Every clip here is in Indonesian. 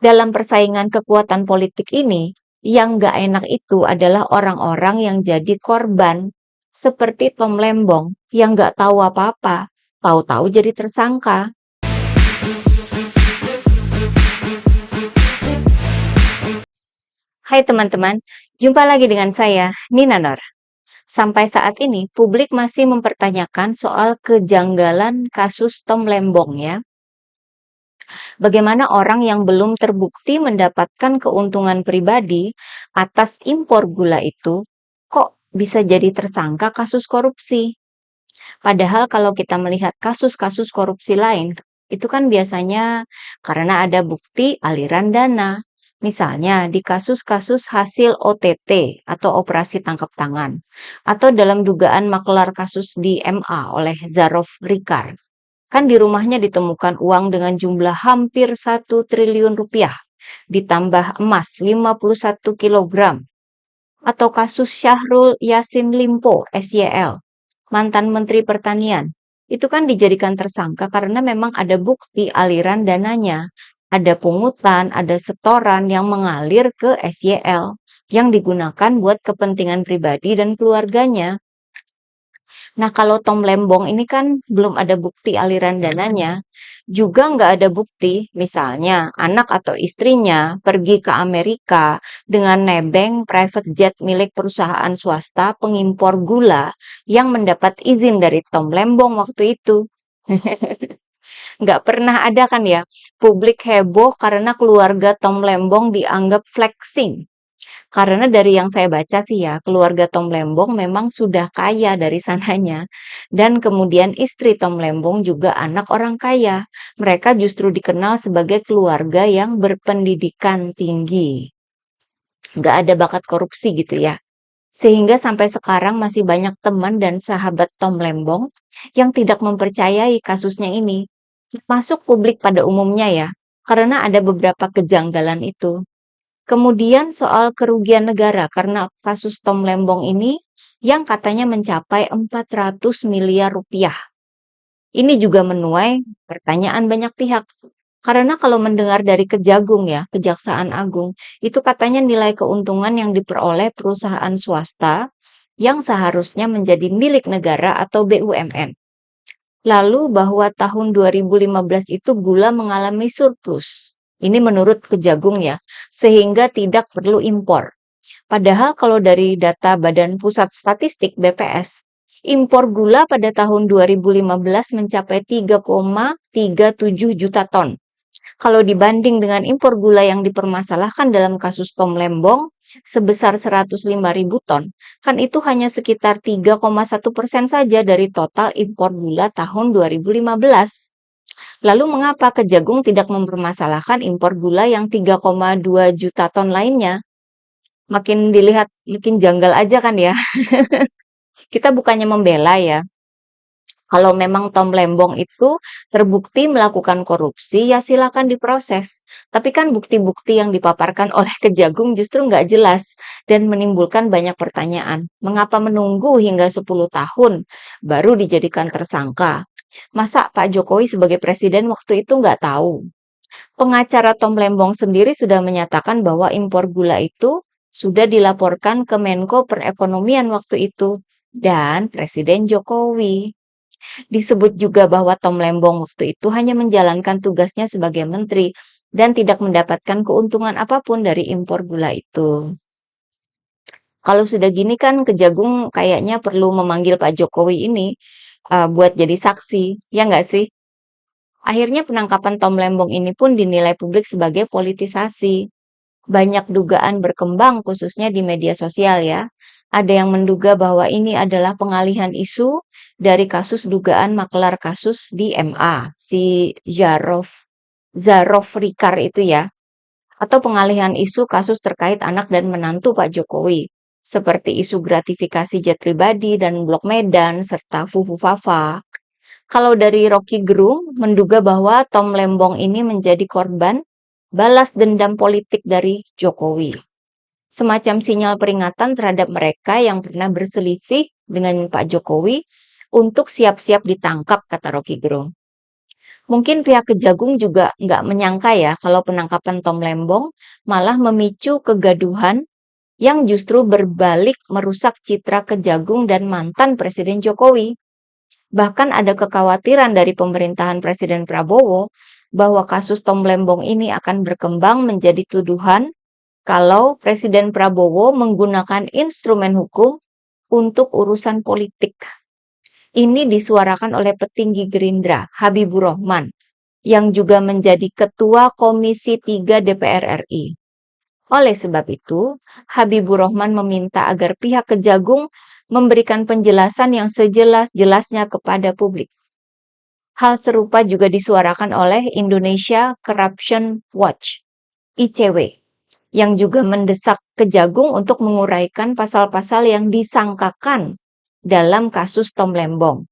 Dalam persaingan kekuatan politik ini, yang nggak enak itu adalah orang-orang yang jadi korban, seperti Tom Lembong yang nggak tahu apa-apa, tahu-tahu jadi tersangka. Hai teman-teman, jumpa lagi dengan saya, Nina Nur. Sampai saat ini, publik masih mempertanyakan soal kejanggalan kasus Tom Lembong ya. Bagaimana orang yang belum terbukti mendapatkan keuntungan pribadi atas impor gula itu, kok bisa jadi tersangka kasus korupsi? Padahal kalau kita melihat kasus-kasus korupsi lain, itu kan biasanya karena ada bukti aliran dana. Misalnya di kasus-kasus hasil OTT atau operasi tangkap tangan, atau dalam dugaan maklar kasus di MA oleh Zarof Rikar. Kan di rumahnya ditemukan uang dengan jumlah hampir 1 triliun rupiah, ditambah emas 51 kilogram. Atau kasus Syahrul Yassin Limpo, SYL, mantan Menteri Pertanian. Itu kan dijadikan tersangka karena memang ada bukti aliran dananya. Ada pungutan, ada setoran yang mengalir ke SYL yang digunakan buat kepentingan pribadi dan keluarganya. Nah, kalau Tom Lembong ini kan belum ada bukti aliran dananya, juga nggak ada bukti, misalnya anak atau istrinya pergi ke Amerika dengan nebeng private jet milik perusahaan swasta pengimpor gula yang mendapat izin dari Tom Lembong waktu itu. Nggak pernah ada kan ya, publik heboh karena keluarga Tom Lembong dianggap flexing. Karena dari yang saya baca sih ya, keluarga Tom Lembong memang sudah kaya dari sananya. Dan kemudian istri Tom Lembong juga anak orang kaya. Mereka justru dikenal sebagai keluarga yang berpendidikan tinggi. Nggak ada bakat korupsi gitu ya. Sehingga sampai sekarang masih banyak teman dan sahabat Tom Lembong yang tidak mempercayai kasusnya ini. Masuk publik pada umumnya ya, karena ada beberapa kejanggalan itu. Kemudian soal kerugian negara karena kasus Tom Lembong ini yang katanya mencapai 400 miliar rupiah. Ini juga menuai pertanyaan banyak pihak. Karena kalau mendengar dari Kejagung ya, Kejaksaan Agung, itu katanya nilai keuntungan yang diperoleh perusahaan swasta yang seharusnya menjadi milik negara atau BUMN. Lalu bahwa tahun 2015 itu gula mengalami surplus. Ini menurut Kejagung ya, sehingga tidak perlu impor. Padahal kalau dari data Badan Pusat Statistik BPS, impor gula pada tahun 2015 mencapai 3,37 juta ton. Kalau dibanding dengan impor gula yang dipermasalahkan dalam kasus Tom Lembong sebesar 105.000 ton, kan itu hanya sekitar 3,1% saja dari total impor gula tahun 2015. Lalu mengapa Kejagung tidak mempermasalahkan impor gula yang 3,2 juta ton lainnya? Makin dilihat makin janggal aja kan ya. Kita bukannya membela ya. Kalau memang Tom Lembong itu terbukti melakukan korupsi, ya silakan diproses. Tapi kan bukti-bukti yang dipaparkan oleh Kejagung justru nggak jelas dan menimbulkan banyak pertanyaan. Mengapa menunggu hingga 10 tahun baru dijadikan tersangka? Masa Pak Jokowi sebagai presiden waktu itu nggak tahu? Pengacara Tom Lembong sendiri sudah menyatakan bahwa impor gula itu sudah dilaporkan ke Menko Perekonomian waktu itu dan Presiden Jokowi. Disebut juga bahwa Tom Lembong waktu itu hanya menjalankan tugasnya sebagai menteri dan tidak mendapatkan keuntungan apapun dari impor gula itu. Kalau sudah gini kan Kejagung kayaknya perlu memanggil Pak Jokowi ini buat jadi saksi, ya nggak sih? Akhirnya penangkapan Tom Lembong ini pun dinilai publik sebagai politisasi. Banyak dugaan berkembang khususnya di media sosial ya. Ada yang menduga bahwa ini adalah pengalihan isu dari kasus dugaan maklar kasus di MA, si Zarof Rikar itu ya. Atau pengalihan isu kasus terkait anak dan menantu Pak Jokowi. Seperti isu gratifikasi jet pribadi dan blok Medan serta Fufu Fafa. Kalau dari Rocky Gerung menduga bahwa Tom Lembong ini menjadi korban balas dendam politik dari Jokowi. Semacam sinyal peringatan terhadap mereka yang pernah berselisih dengan Pak Jokowi untuk siap-siap ditangkap, kata Rocky Gerung. Mungkin pihak Kejagung juga nggak menyangka ya kalau penangkapan Tom Lembong malah memicu kegaduhan yang justru berbalik merusak citra Kejagung dan mantan Presiden Jokowi. Bahkan ada kekhawatiran dari pemerintahan Presiden Prabowo bahwa kasus Tom Lembong ini akan berkembang menjadi tuduhan kalau Presiden Prabowo menggunakan instrumen hukum untuk urusan politik. Ini disuarakan oleh petinggi Gerindra, Habibur Rahman, yang juga menjadi Ketua Komisi 3 DPR RI. Oleh sebab itu, Habibur Rahman meminta agar pihak Kejagung memberikan penjelasan yang sejelas-jelasnya kepada publik. Hal serupa juga disuarakan oleh Indonesia Corruption Watch, ICW, yang juga mendesak Kejagung untuk menguraikan pasal-pasal yang disangkakan dalam kasus Tom Lembong,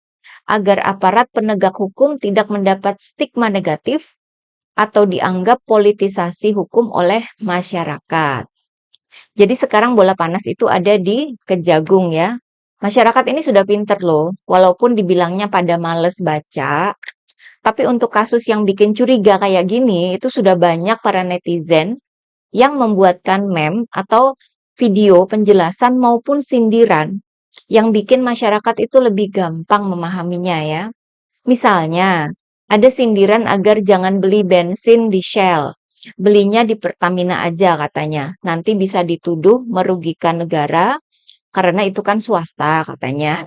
agar aparat penegak hukum tidak mendapat stigma negatif atau dianggap politisasi hukum oleh masyarakat. Jadi sekarang bola panas itu ada di Kejagung ya. Masyarakat ini sudah pinter loh, walaupun dibilangnya pada males baca, tapi untuk kasus yang bikin curiga kayak gini, itu sudah banyak para netizen yang membuatkan meme atau video penjelasan maupun sindiran yang bikin masyarakat itu lebih gampang memahaminya ya. Misalnya, ada sindiran agar jangan beli bensin di Shell. Belinya di Pertamina aja katanya. Nanti bisa dituduh merugikan negara karena itu kan swasta katanya.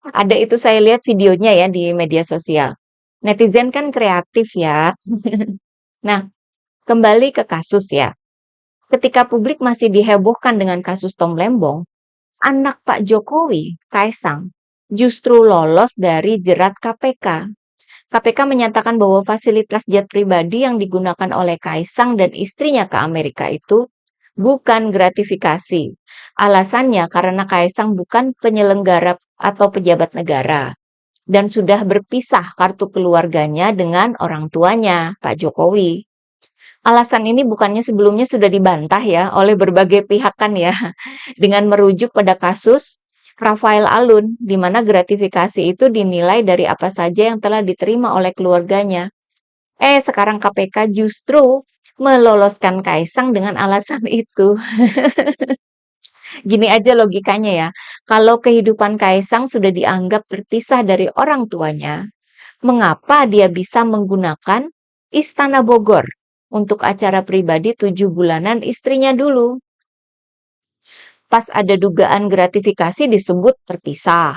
Ada itu saya lihat videonya ya di media sosial. Netizen kan kreatif ya. Nah, kembali ke kasus ya. Ketika publik masih dihebohkan dengan kasus Tom Lembong, anak Pak Jokowi, Kaisang, justru lolos dari jerat KPK. KPK menyatakan bahwa fasilitas jet pribadi yang digunakan oleh Kaisang dan istrinya ke Amerika itu bukan gratifikasi. Alasannya karena Kaisang bukan penyelenggara atau pejabat negara dan sudah berpisah kartu keluarganya dengan orang tuanya, Pak Jokowi. Alasan ini bukannya sebelumnya sudah dibantah ya oleh berbagai pihak kan ya, dengan merujuk pada kasus Rafael Alun, di mana gratifikasi itu dinilai dari apa saja yang telah diterima oleh keluarganya. Sekarang KPK justru meloloskan Kaisang dengan alasan itu. Gini aja logikanya ya, kalau kehidupan Kaisang sudah dianggap terpisah dari orang tuanya, mengapa dia bisa menggunakan Istana Bogor untuk acara pribadi 7 bulanan istrinya dulu? Pas ada dugaan gratifikasi disebut terpisah.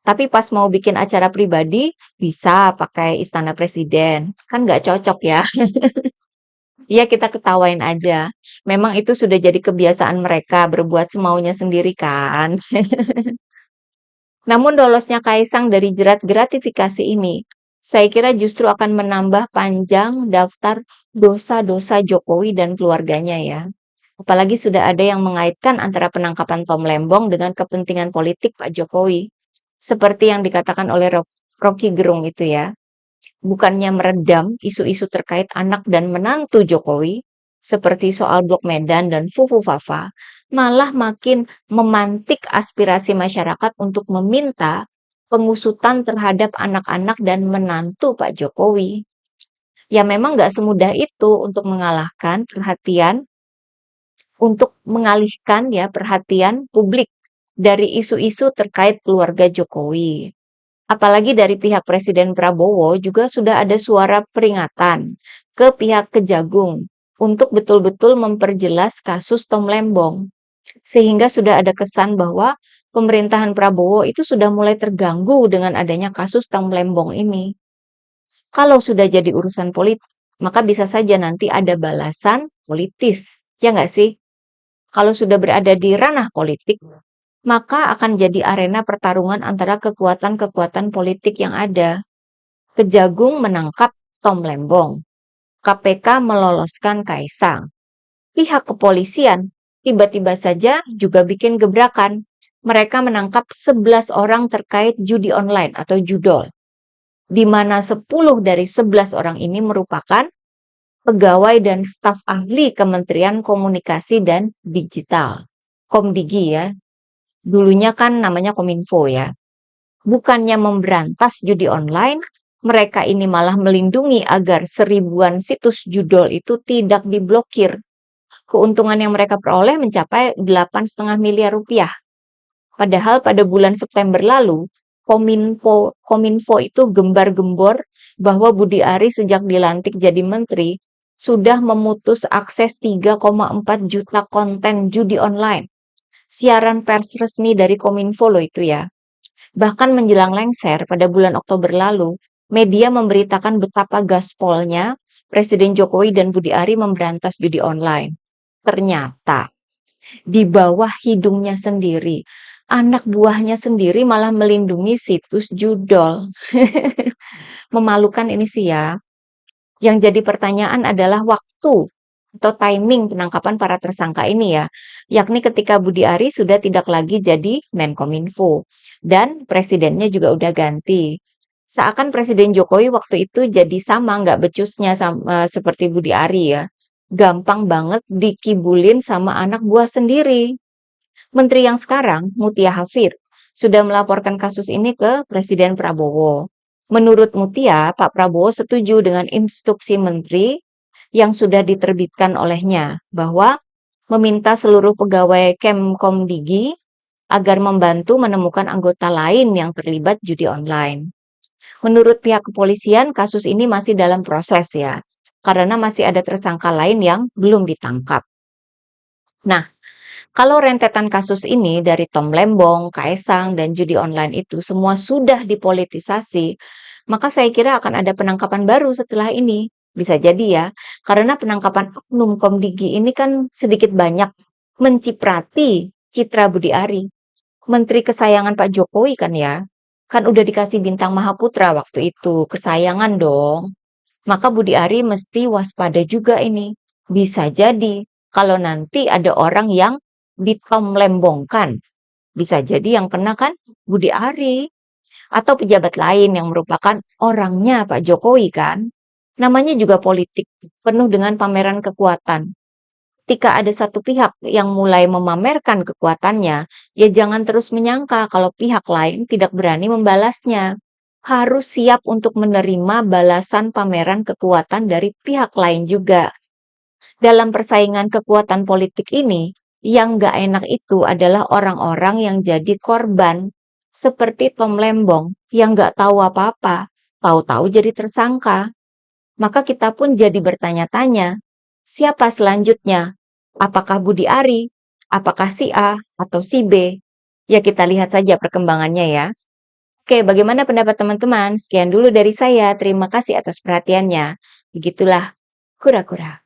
Tapi pas mau bikin acara pribadi, bisa pakai Istana Presiden. Kan nggak cocok ya. Iya kita ketawain aja. Memang itu sudah jadi kebiasaan mereka berbuat semaunya sendiri kan. Namun lolosnya Kaisang dari jerat gratifikasi ini, saya kira justru akan menambah panjang daftar dosa-dosa Jokowi dan keluarganya ya. Apalagi sudah ada yang mengaitkan antara penangkapan Tom Lembong dengan kepentingan politik Pak Jokowi. Seperti yang dikatakan oleh Rocky Gerung itu ya. Bukannya meredam isu-isu terkait anak dan menantu Jokowi, seperti soal Blok Medan dan Fufu Fafa, malah makin memantik aspirasi masyarakat untuk meminta pengusutan terhadap anak-anak dan menantu Pak Jokowi. Ya memang nggak semudah itu untuk mengalihkan ya perhatian publik dari isu-isu terkait keluarga Jokowi. Apalagi dari pihak Presiden Prabowo juga sudah ada suara peringatan ke pihak Kejagung untuk betul-betul memperjelas kasus Tom Lembong. Sehingga sudah ada kesan bahwa pemerintahan Prabowo itu sudah mulai terganggu dengan adanya kasus Tom Lembong ini. Kalau sudah jadi urusan politik, maka bisa saja nanti ada balasan politis. Ya nggak sih? Kalau sudah berada di ranah politik, maka akan jadi arena pertarungan antara kekuatan-kekuatan politik yang ada. Kejagung menangkap Tom Lembong, KPK meloloskan Kaisang. Pihak kepolisian tiba-tiba saja juga bikin gebrakan. Mereka menangkap 11 orang terkait judi online atau judol, di mana 10 dari 11 orang ini merupakan pegawai dan staf ahli Kementerian Komunikasi dan Digital, Komdigi ya. Dulunya kan namanya Kominfo ya. Bukannya memberantas judi online, Mereka ini malah melindungi agar seribuan situs judol itu tidak diblokir. Keuntungan yang mereka peroleh mencapai 8,5 miliar rupiah. Padahal pada bulan September lalu, Kominfo itu gembar-gembor bahwa Budi Ari sejak dilantik jadi menteri sudah memutus akses 3,4 juta konten judi online. Siaran pers resmi dari Kominfo loh itu ya. Bahkan menjelang lengser pada bulan Oktober lalu, media memberitakan betapa gaspolnya Presiden Jokowi dan Budi Ari memberantas judi online. Ternyata di bawah hidungnya sendiri, anak buahnya sendiri malah melindungi situs judol. Memalukan ini sih ya. Yang jadi pertanyaan adalah waktu atau timing penangkapan para tersangka ini ya, yakni ketika Budi Ari sudah tidak lagi jadi Menkominfo dan presidennya juga udah ganti. Seakan Presiden Jokowi waktu itu jadi sama nggak becusnya sama seperti Budi Ari ya. Gampang banget dikibulin sama anak buah sendiri. Menteri yang sekarang, Mutia Hafid, sudah melaporkan kasus ini ke Presiden Prabowo. Menurut Mutia, Pak Prabowo setuju dengan instruksi menteri yang sudah diterbitkan olehnya bahwa meminta seluruh pegawai Kemkomdigi agar membantu menemukan anggota lain yang terlibat judi online. Menurut pihak kepolisian, kasus ini masih dalam proses ya, karena masih ada tersangka lain yang belum ditangkap. Nah, kalau rentetan kasus ini dari Tom Lembong, Kaesang, dan judi online itu semua sudah dipolitisasi, maka saya kira akan ada penangkapan baru setelah ini. Bisa jadi ya, karena penangkapan oknum Komdigi ini kan sedikit banyak menciprati Citra Budi Ari, menteri kesayangan Pak Jokowi kan ya. Kan udah dikasih bintang Mahaputra waktu itu, kesayangan dong. Maka Budi Ari mesti waspada juga ini. Bisa jadi kalau nanti ada orang yang ditomlembongkan. Bisa jadi yang kena kan Budi Ari atau pejabat lain yang merupakan orangnya Pak Jokowi kan. Namanya juga politik, penuh dengan pameran kekuatan. Ketika ada satu pihak yang mulai memamerkan kekuatannya, ya jangan terus menyangka kalau pihak lain tidak berani membalasnya. Harus siap untuk menerima balasan pameran kekuatan dari pihak lain juga. Dalam persaingan kekuatan politik ini, yang nggak enak itu adalah orang-orang yang jadi korban, seperti Tom Lembong yang nggak tahu apa-apa, tahu-tahu jadi tersangka. Maka kita pun jadi bertanya-tanya, siapa selanjutnya? Apakah Budi Ari? Apakah si A atau si B? Ya kita lihat saja perkembangannya ya. Oke, bagaimana pendapat teman-teman? Sekian dulu dari saya. Terima kasih atas perhatiannya. Begitulah kura-kura.